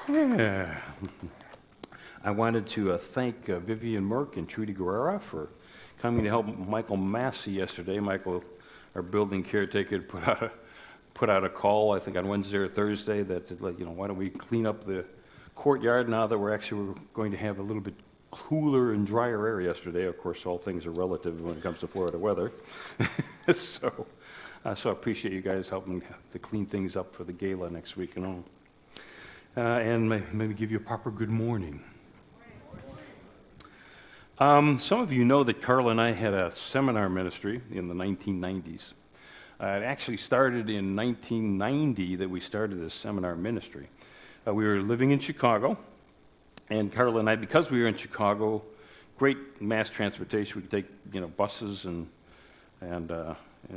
Yeah. I wanted to thank Vivian Merck and Trudy Guerrera for coming to help Michael Massey yesterday. Michael, our building caretaker, put out a call, I think on Wednesday or Thursday, that why don't we clean up the courtyard now that we're going to have a little bit cooler and drier air yesterday. Of course, all things are relative when it comes to Florida weather. So I appreciate you guys helping to clean things up for the gala next week and all. And maybe give you a proper good morning. Some of you know that Carl and I had a seminar ministry in the 1990s. It actually started in 1990 that we started this seminar ministry. We were living in Chicago, and Carl and I, because we were in Chicago, great mass transportation. We could take buses and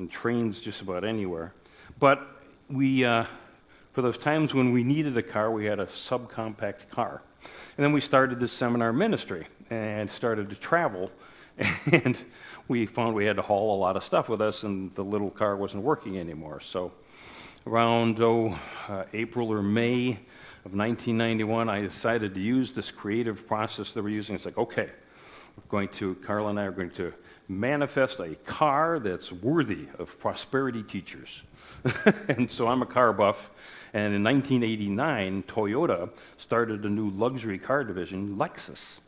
trains just about anywhere. But we, for those times when we needed a car, we had a subcompact car. And then we started this seminar ministry and started to travel. And we found we had to haul a lot of stuff with us, and the little car wasn't working anymore. So around April or May of 1991, I decided to use this creative process that we're using. It's like, okay, Carl and I are going to manifest a car that's worthy of prosperity teachers. And so I'm a car buff. And in 1989, Toyota started a new luxury car division, Lexus.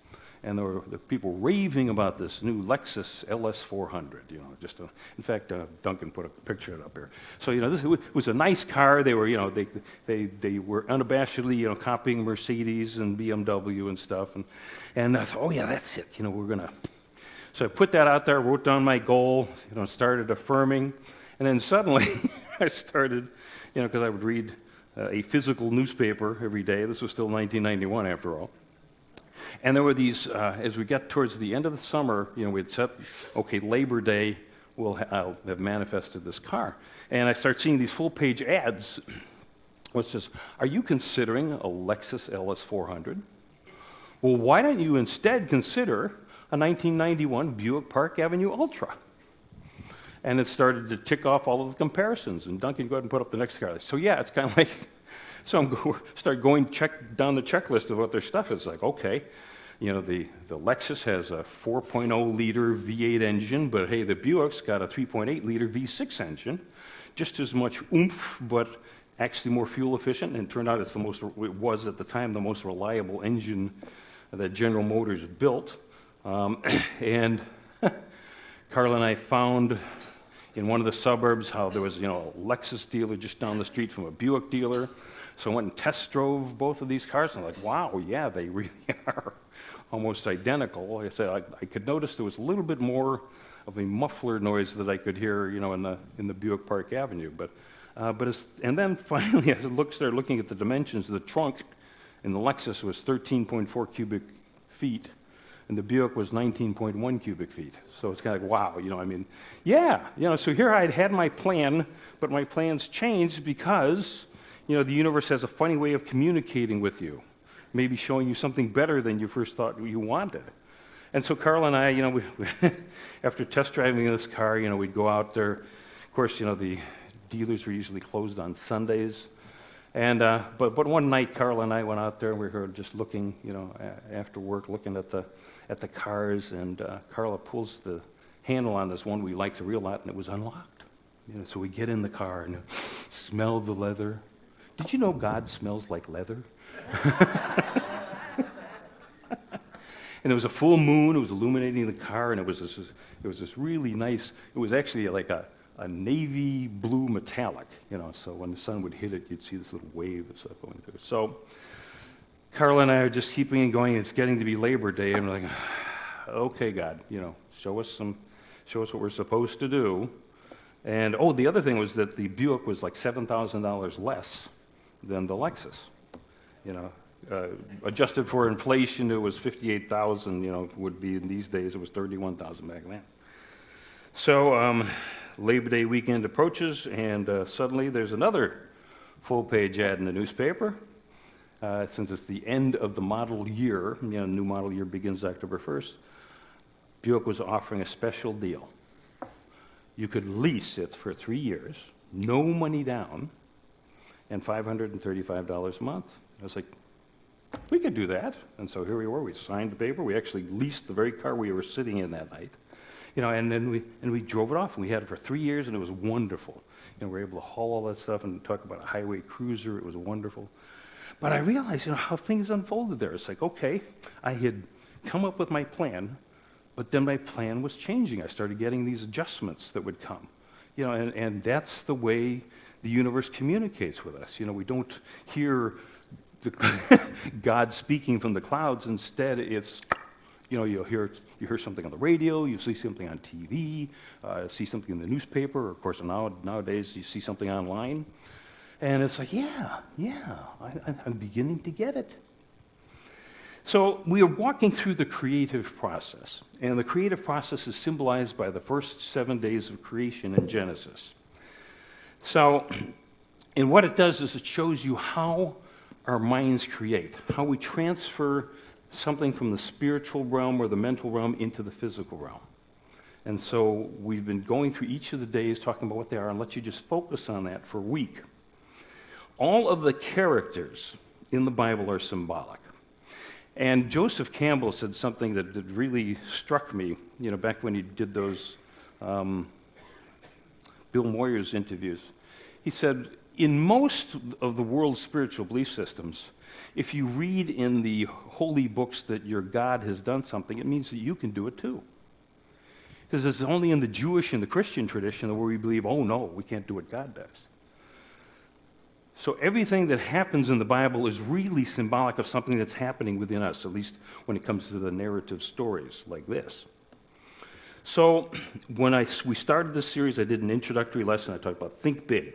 And there were people raving about this new Lexus LS400. In fact, Duncan put a picture of it up here. So this was a nice car. They were, they were unabashedly, copying Mercedes and BMW and stuff. And I thought, oh yeah, that's it. We're gonna. So I put that out there, wrote down my goal, started affirming, and then suddenly I started, because I would read a physical newspaper every day. This was still 1991 after all. And there were these, as we got towards the end of the summer, we'd set, okay, Labor Day, I'll have manifested this car. And I start seeing these full-page ads, which says, are you considering a Lexus LS400? Well, why don't you instead consider a 1991 Buick Park Avenue Ultra? And it started to tick off all of the comparisons. And Duncan, go ahead and put up the next car. So yeah, it's kind of like, start going check down the checklist of what their stuff is. Like, okay, the Lexus has a 4.0 liter V8 engine, but hey, the Buick's got a 3.8 liter V6 engine, just as much oomph, but actually more fuel efficient. And it turned out it was at the time the most reliable engine that General Motors built. And Carl and I found in one of the suburbs how there was, a Lexus dealer just down the street from a Buick dealer. So I went and test drove both of these cars, and I'm like, wow, yeah, they really are almost identical. Like I said, I could notice there was a little bit more of a muffler noise that I could hear, in the Buick Park Avenue. And then finally, I started looking at the dimensions. The trunk in the Lexus was 13.4 cubic feet, and the Buick was 19.1 cubic feet. So it's kind of like, wow, so here I'd had my plan, but my plans changed because, the universe has a funny way of communicating with you, maybe showing you something better than you first thought you wanted. And so Carl and I, we, after test driving this car, we'd go out there. Of course, the dealers were usually closed on Sundays. And but one night, Carl and I went out there, and we were just looking, after work, looking at the cars, and Carla pulls the handle on this one we liked a real lot, and it was unlocked. So we get in the car and smell the leather. Did you know God smells like leather? And there was a full moon. It was illuminating the car, and it was this really nice. It was actually like a navy blue metallic, So when the sun would hit it, you'd see this little wave of stuff going through. So Carla and I are just keeping it going. It's getting to be Labor Day, and we're like, okay, God, show us what we're supposed to do. And the other thing was that the Buick was like $7,000 less than the Lexus. Adjusted for inflation, it was $58,000. Would be in these days it was $31,000 back then. So Labor Day weekend approaches, and suddenly there's another full-page ad in the newspaper. Since it's the end of the model year, new model year begins October 1st, Buick was offering a special deal. You could lease it for 3 years, no money down, and $535 a month. I was like, we could do that. And so here we were. We signed the paper. We actually leased the very car we were sitting in that night. And then we drove it off, and we had it for 3 years, and it was wonderful. We were able to haul all that stuff and talk about a highway cruiser. It was wonderful. But I realized, how things unfolded there. It's like, okay, I had come up with my plan, but then my plan was changing. I started getting these adjustments that would come. And that's the way the universe communicates with us. We don't hear God speaking from the clouds. Instead, it's, you hear something on the radio, you see something on TV, see something in the newspaper, or of course nowadays you see something online. And it's like, I'm beginning to get it. So we are walking through the creative process, and the creative process is symbolized by the first 7 days of creation in Genesis. So, and what it does is it shows you how our minds create, how we transfer something from the spiritual realm or the mental realm into the physical realm. And so we've been going through each of the days talking about what they are and let you just focus on that for a week. All of the characters in the Bible are symbolic. And Joseph Campbell said something that really struck me, back when he did those Bill Moyers interviews. He said, in most of the world's spiritual belief systems, if you read in the holy books that your God has done something, it means that you can do it too. Because it's only in the Jewish and the Christian tradition where we believe, oh no, we can't do what God does. So everything that happens in the Bible is really symbolic of something that's happening within us, at least when it comes to the narrative stories like this. So when we started this series, I did an introductory lesson. I talked about think big.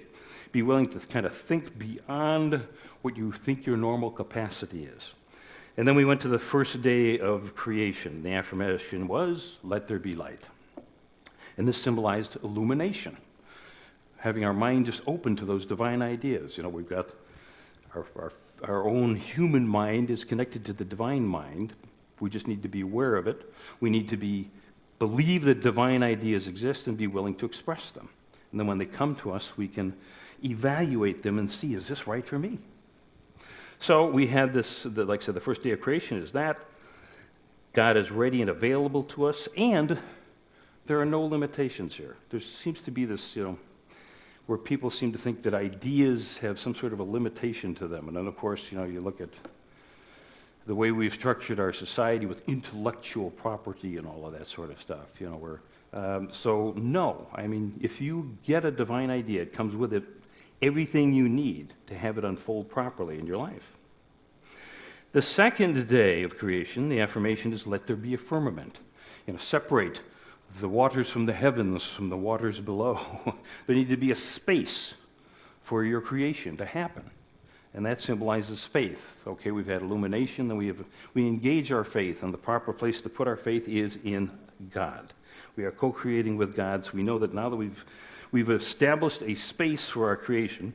Be willing to kind of think beyond what you think your normal capacity is. And then we went to the first day of creation. The affirmation was, let there be light. And this symbolized illumination, having our mind just open to those divine ideas. We've got our own human mind is connected to the divine mind. We just need to be aware of it. We need to believe that divine ideas exist and be willing to express them. And then when they come to us, we can evaluate them and see, is this right for me? So we had this, like I said, the first day of creation is that. God is ready and available to us, and there are no limitations here. There seems to be this, where people seem to think that ideas have some sort of a limitation to them. And then, of course, you look at the way we've structured our society with intellectual property and all of that sort of stuff, so no, if you get a divine idea, it comes with it everything you need to have it unfold properly in your life. The second day of creation, the affirmation is, let there be a firmament. Separate the waters from the heavens from the waters below. There need to be a space for your creation to happen. And that symbolizes faith. Okay, we've had illumination, then we engage our faith, and the proper place to put our faith is in God. We are co-creating with God, so we know that now that we've established a space for our creation,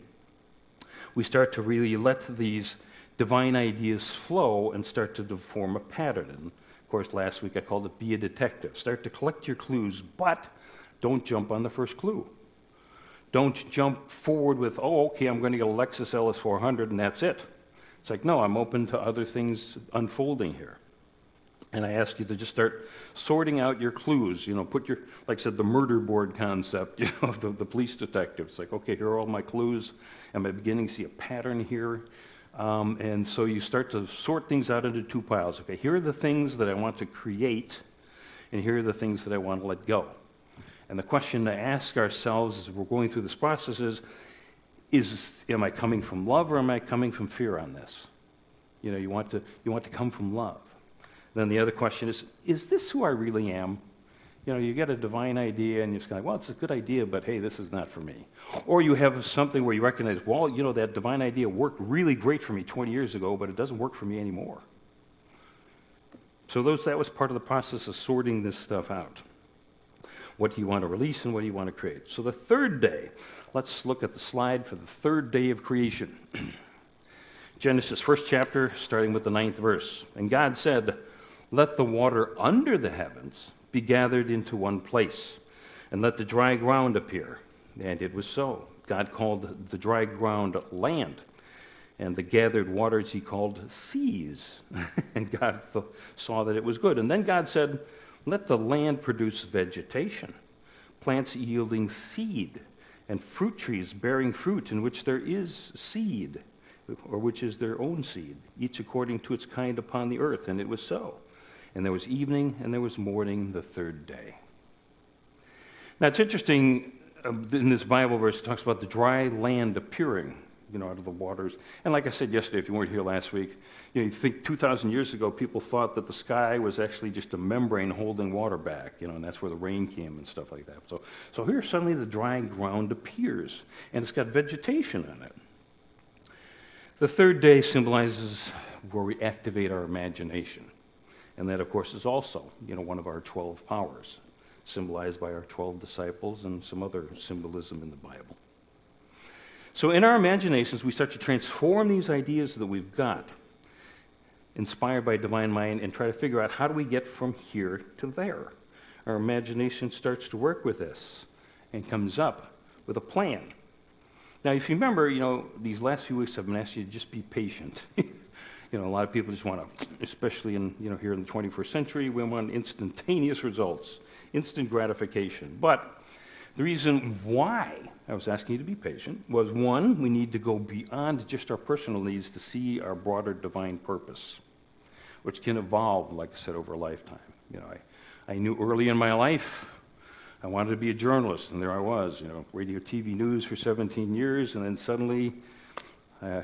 we start to really let these divine ideas flow and start to form a pattern. And of course, last week I called it be a detective. Start to collect your clues, but don't jump on the first clue. Don't jump forward with, oh, okay, I'm going to get a Lexus LS400 and that's it. It's like, no, I'm open to other things unfolding here. And I ask you to just start sorting out your clues. Put your, like I said, the murder board concept, of the police detective. It's like, okay, here are all my clues. Am I beginning to see a pattern here? And so you start to sort things out into two piles. Okay, here are the things that I want to create, and here are the things that I want to let go. And the question to ask ourselves as we're going through this process is am I coming from love or am I coming from fear on this? You want to come from love. Then the other question is this who I really am? You get a divine idea and you're just kind of, well, it's a good idea, but hey, this is not for me. Or you have something where you recognize, well, that divine idea worked really great for me 20 years ago, but it doesn't work for me anymore. So that was part of the process of sorting this stuff out. What do you want to release and what do you want to create? So the third day, let's look at the slide for the third day of creation. Genesis, first chapter, starting with the 9th verse. And God said, let the water under the heavens be gathered into one place, and let the dry ground appear. And it was so. God called the dry ground land, And the gathered waters he called seas. And God saw that it was good. And then God said, let the land produce vegetation, plants yielding seed, and fruit trees bearing fruit in which there is seed, or which is their own seed, each according to its kind upon the earth. And it was so. And there was evening and there was morning the third day. Now it's interesting, in this Bible verse, it talks about the dry land appearing, out of the waters. And like I said yesterday, if you weren't here last week, you think 2,000 years ago, people thought that the sky was actually just a membrane holding water back, and that's where the rain came and stuff like that. So here suddenly the dry ground appears, and it's got vegetation on it. The third day symbolizes where we activate our imagination. And that, of course, is also, one of our 12 powers, symbolized by our 12 disciples and some other symbolism in the Bible. So in our imaginations, we start to transform these ideas that we've got, inspired by divine mind, and try to figure out how do we get from here to there. Our imagination starts to work with this and comes up with a plan. Now, if you remember, these last few weeks I've been asking you to just be patient. A lot of people just want to, especially in, here in the 21st century, we want instantaneous results, instant gratification. But the reason why I was asking you to be patient was, one, we need to go beyond just our personal needs to see our broader divine purpose, which can evolve, like I said, over a lifetime. I knew early in my life I wanted to be a journalist, and there I was, radio, TV news for 17 years, and then suddenly I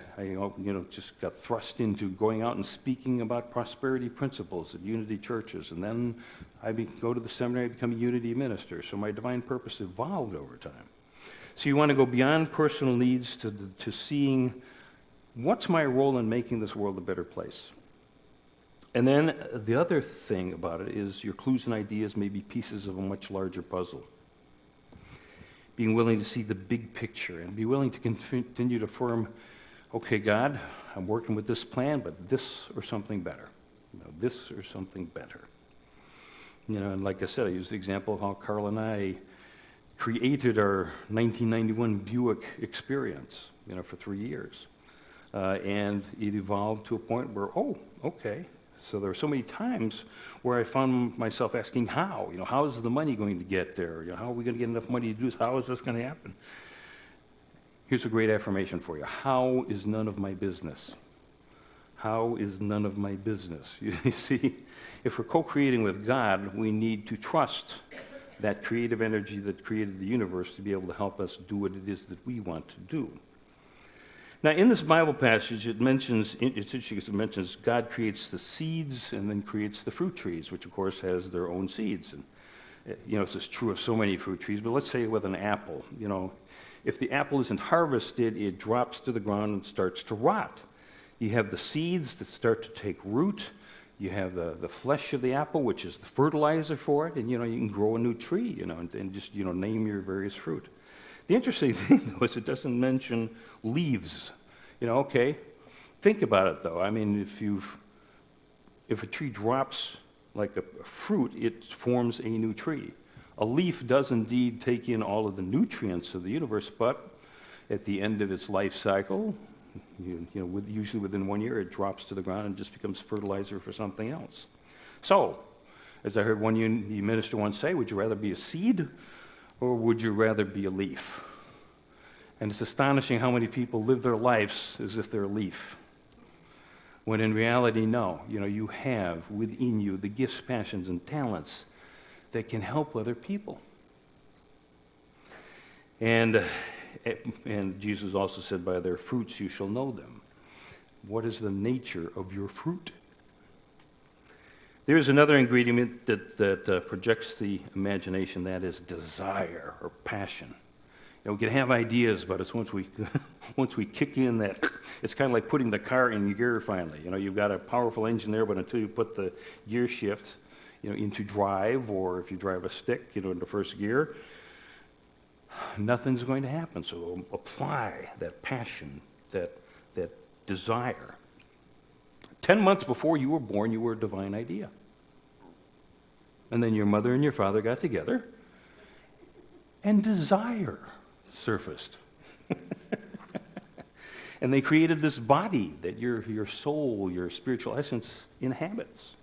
just got thrust into going out and speaking about prosperity principles at Unity churches, and then I go to the seminary to become a Unity minister. So my divine purpose evolved over time. So you want to go beyond personal needs to seeing what's my role in making this world a better place. And then the other thing about it is your clues and ideas may be pieces of a much larger puzzle. Being willing to see the big picture and be willing to continue to affirm, okay, God, I'm working with this plan, but this or something better. This or something better. And like I said, I used the example of how Carl and I created our 1991 Buick experience, for 3 years. And it evolved to a point where, okay. So there were so many times where I found myself asking how. How is the money going to get there? How are we going to get enough money to do this? How is this going to happen? Here's a great affirmation for you. How is none of my business? How is none of my business? You see, if we're co-creating with God, we need to trust that creative energy that created the universe to be able to help us do what it is that we want to do. Now, in this Bible passage, it's interesting because it mentions God creates the seeds and then creates the fruit trees, which, of course, has their own seeds. And, this is true of so many fruit trees, but let's say with an apple, if the apple isn't harvested, it drops to the ground and starts to rot. You have the seeds that start to take root. You have the flesh of the apple, which is the fertilizer for it, and, you can grow a new tree, and just, name your various fruit. The interesting thing, though, is it doesn't mention leaves. Okay, think about it, though. I mean, if a tree drops like a fruit, it forms a new tree. A leaf does indeed take in all of the nutrients of the universe, but at the end of its life cycle, usually within 1 year, it drops to the ground and just becomes fertilizer for something else. So, as I heard one Unity minister once say, would you rather be a seed or would you rather be a leaf? And it's astonishing how many people live their lives as if they're a leaf. When in reality, no. You have within you the gifts, passions, and talents that can help other people. And Jesus also said, by their fruits you shall know them. What is the nature of your fruit? There is another ingredient that projects the imagination, that is desire or passion. We can have ideas, but it's once we kick in that, it's kind of like putting the car in gear finally. You've got a powerful engine there, but until you put the gear shift, into drive, or if you drive a stick, into first gear, nothing's going to happen. So apply that passion, that desire. 10 months before you were born, you were a divine idea. And then your mother and your father got together, and desire surfaced. And they created this body that your soul, your spiritual essence inhabits.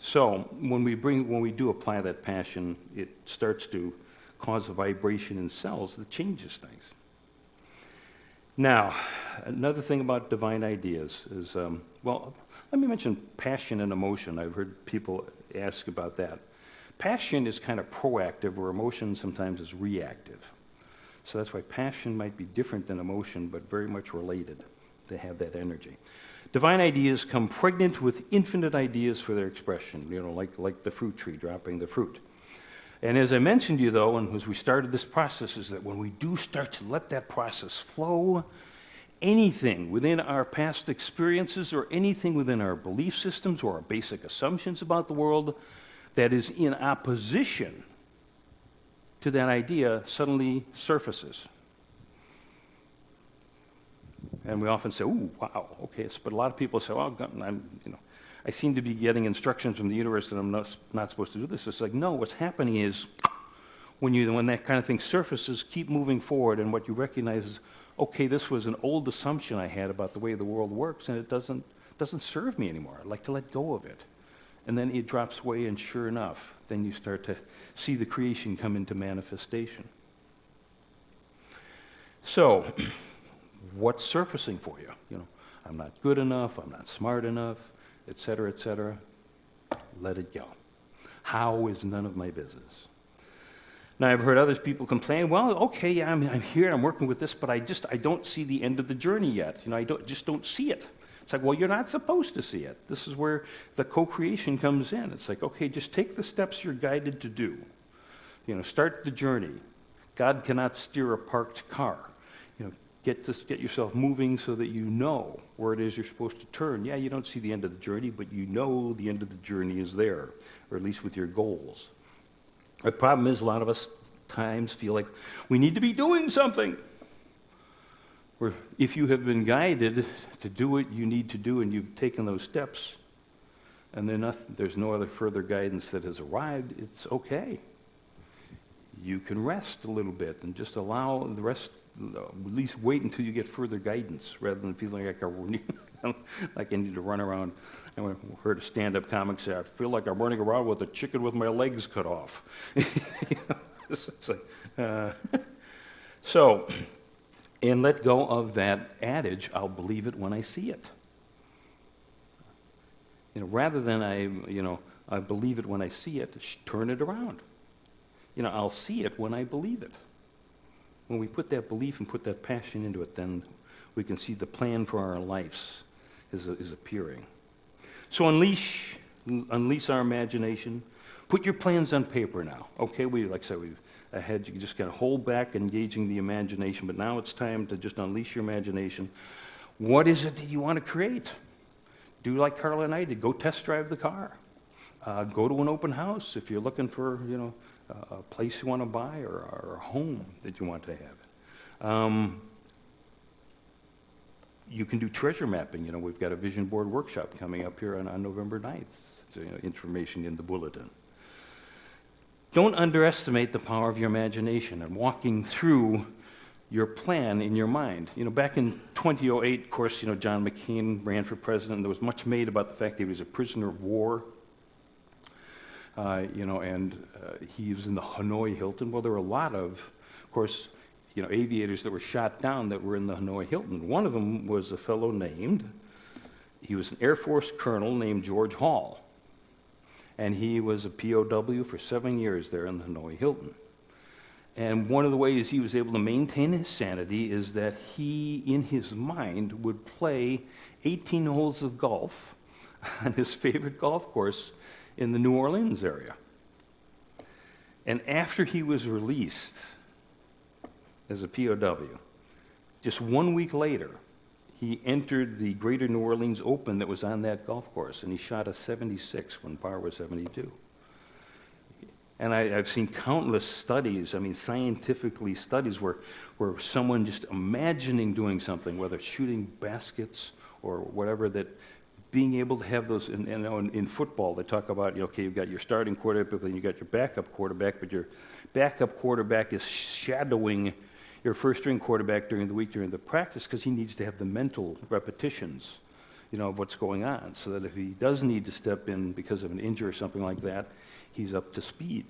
So when we do apply that passion, it starts to cause a vibration in cells that changes things. Now, another thing about divine ideas is, let me mention passion and emotion. I've heard people ask about that. Passion is kind of proactive, where emotion sometimes is reactive. So that's why passion might be different than emotion, but very much related. They have that energy. Divine ideas come pregnant with infinite ideas for their expression, like the fruit tree dropping the fruit. And as I mentioned to you, though, and as we started this process, is that when we do start to let that process flow, anything within our past experiences or anything within our belief systems or our basic assumptions about the world that is in opposition to that idea suddenly surfaces. And we often say, "Ooh, wow, okay." But a lot of people say, "Well, I seem to be getting instructions from the universe that I'm not supposed to do this." It's like, no, what's happening is when that kind of thing surfaces, keep moving forward, and what you recognize is, okay, this was an old assumption I had about the way the world works, and it doesn't serve me anymore. I'd like to let go of it. And then it drops away, and sure enough, then you start to see the creation come into manifestation. So, what's surfacing for you? I'm not good enough, I'm not smart enough, et cetera, let it go. How is none of my business. Now, I've heard other people complain, well, okay, yeah, I'm here, I'm working with this, but I don't see the end of the journey yet. I don't see it. It's like, well, you're not supposed to see it. This is where the co-creation comes in. It's like, okay, just take the steps you're guided to do. Start the journey. God cannot steer a parked car. Get yourself moving so that you know where it is you're supposed to turn. Yeah, you don't see the end of the journey, but you know the end of the journey is there, or at least with your goals. The problem is a lot of us times feel like we need to be doing something. Where if you have been guided to do what you need to do and you've taken those steps, and there's no other further guidance that has arrived, it's okay. You can rest a little bit and just allow the rest, at least wait until you get further guidance, rather than feeling like like I need to run around. I heard a stand-up comic say, I feel like I'm running around with a chicken with my legs cut off. It's like, so, and let go of that adage, I'll believe it when I see it. Rather than I believe it when I see it, turn it around. I'll see it when I believe it. When we put that belief and put that passion into it, then we can see the plan for our lives is appearing. So unleash our imagination. Put your plans on paper now. Okay, like I said, you just got to hold back engaging the imagination, but now it's time to just unleash your imagination. What is it that you want to create? Do like Carla and I did. Go test drive the car. Go to an open house if you're looking for, a place you want to buy or a home that you want to have. You can do treasure mapping. We've got a vision board workshop coming up here on November 9th. So, information in the bulletin. Don't underestimate the power of your imagination and walking through your plan in your mind. Back in 2008, of course, John McCain ran for president, and there was much made about the fact that he was a prisoner of war. And he was in the Hanoi Hilton. Well, there were a lot of course, aviators that were shot down that were in the Hanoi Hilton. One of them was a fellow he was an Air Force colonel named George Hall. And he was a POW for 7 years there in the Hanoi Hilton. And one of the ways he was able to maintain his sanity is that he, in his mind, would play 18 holes of golf on his favorite golf course in the New Orleans area. And after he was released as a POW, just 1 week later, he entered the Greater New Orleans Open that was on that golf course, and he shot a 76 when par was 72. And I've seen countless studies, scientifically studies where someone just imagining doing something, whether it's shooting baskets or whatever, that being able to have those, in football, they talk about, you've got your starting quarterback, but then you've got your backup quarterback, but your backup quarterback is shadowing your first string quarterback during the week, during the practice, because he needs to have the mental repetitions, of what's going on, so that if he does need to step in because of an injury or something like that, he's up to speed.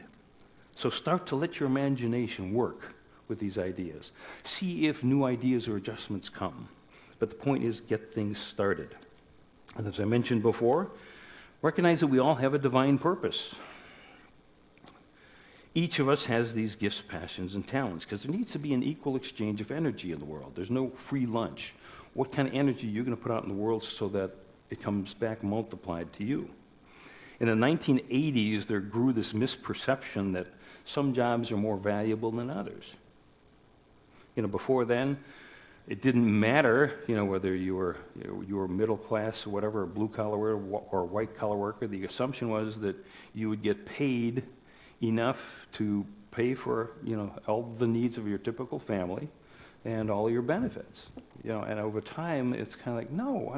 So start to let your imagination work with these ideas. See if new ideas or adjustments come. But the point is, get things started. And as I mentioned before, recognize that we all have a divine purpose. Each of us has these gifts, passions, and talents, because there needs to be an equal exchange of energy in the world. There's no free lunch. What kind of energy are you going to put out in the world so that it comes back multiplied to you? In the 1980s, there grew this misperception that some jobs are more valuable than others. Before then, it didn't matter, whether you were middle class or whatever, or blue collar worker or white collar worker. The assumption was that you would get paid enough to pay for, all the needs of your typical family and all your benefits. And over time, it's kind of like, no,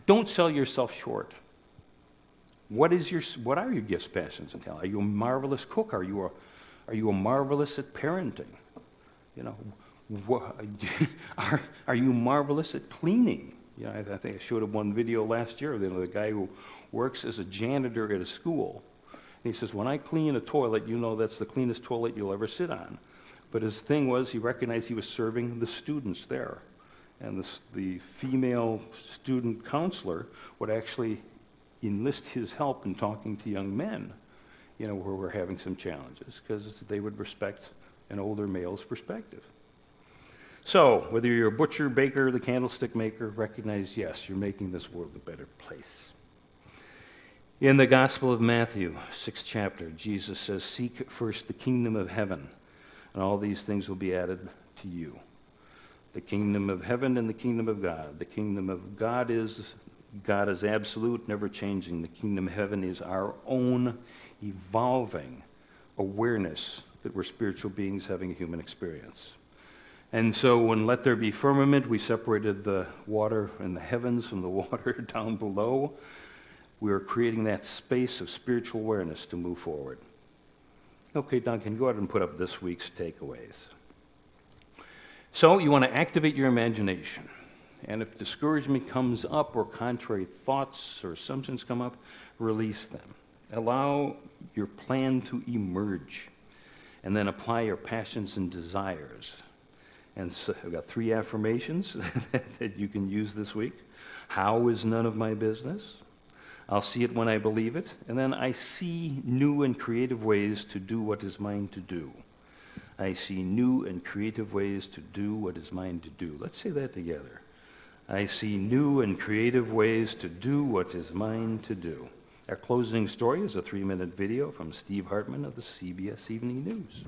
don't sell yourself short. What are your gifts, passions, and talents? Are you a marvelous cook? Are you a marvelous at parenting? Are you marvelous at cleaning? I think I showed one video last year of the guy who works as a janitor at a school. And he says, when I clean a toilet, that's the cleanest toilet you'll ever sit on. But his thing was, he recognized he was serving the students there. And the female student counselor would actually enlist his help in talking to young men, who were having some challenges, because they would respect an older male's perspective. So, whether you're a butcher, baker, the candlestick maker, recognize, yes, you're making this world a better place. In the Gospel of Matthew, 6th chapter, Jesus says, "Seek first the kingdom of heaven, and all these things will be added to you." The kingdom of heaven and the kingdom of God. The kingdom of God is absolute, never changing. The kingdom of heaven is our own evolving awareness that we're spiritual beings having a human experience. And so when let there be firmament, we separated the water in the heavens from the water down below. We are creating that space of spiritual awareness to move forward. Okay, Duncan, go ahead and put up this week's takeaways. So you want to activate your imagination. And if discouragement comes up or contrary thoughts or assumptions come up, release them. Allow your plan to emerge. And then apply your passions and desires. And so I've got 3 affirmations that you can use this week. How is none of my business? I'll see it when I believe it. And then I see new and creative ways to do what is mine to do. I see new and creative ways to do what is mine to do. Let's say that together. I see new and creative ways to do what is mine to do. Our closing story is a 3-minute video from Steve Hartman of the CBS Evening News.